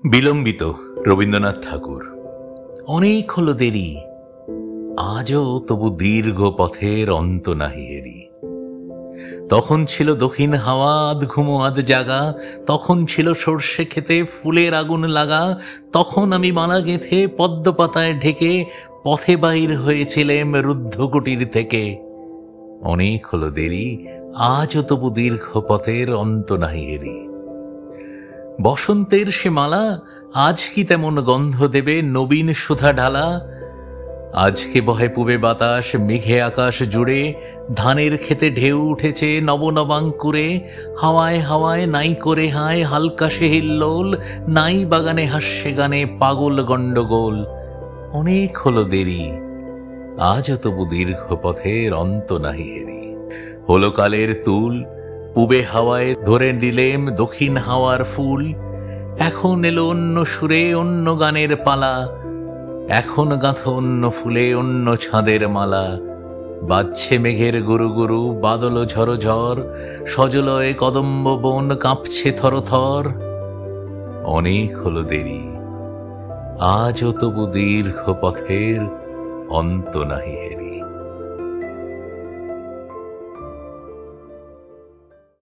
বিলম্বিত রবীন্দ্রনাথ ঠাকুর। অনেক হলো দেরি, আজও তবু দীর্ঘ পথের অন্ত নাহি এরি। তখন ছিল দক্ষিণ হাওয়া আধ ঘুমো আধ জাগা, তখন ছিল সর্ষে খেতে ফুলের আগুন লাগা। তখন আমি মালা গেঁথে পদ্ম পাতায় ঢেকে পথে বাইর হয়েছিলেম রুদ্ধ কুটির থেকে। অনেক হলো দেরি, আজও তবু দীর্ঘ পথের অন্ত নাহি এরি। বসন্তের সে মালা আজ কি তেমন গন্ধ দেবে নবীন সুধা ঢালা? আজকে বহে পুবে বাতাস মেঘে আকাশ জুড়ে, ধানের খেতে ঢেউ উঠেছে নবনবাঙ্কুরে। হাওয়ায় হাওয়ায় নাই করে হায় হালকা সে হিল্লোল, নাই বাগানে হাস্যে গানে পাগল গণ্ডগোল। অনেক হলো দেরি, আজও তবু দীর্ঘ পথের অন্ত নাহি এরি। হলো কালের তুল, পুবে হাওয়ায় ধরে নিলেম দক্ষিণ হাওয়ার ফুল। এখন এলো অন্য সুরে অন্য গানের পালা, এখন গাঁথো অন্য ফুলে অন্য ছাঁদের মালা। বাজছে মেঘের গুরু গুরু বাদল ঝড় ঝড়, সজলয়ে কদম্ব বন কাঁপছে থর থর। অনেক হলো দেরি, আজও তবু দীর্ঘ পথের অন্ত নাহি এরি।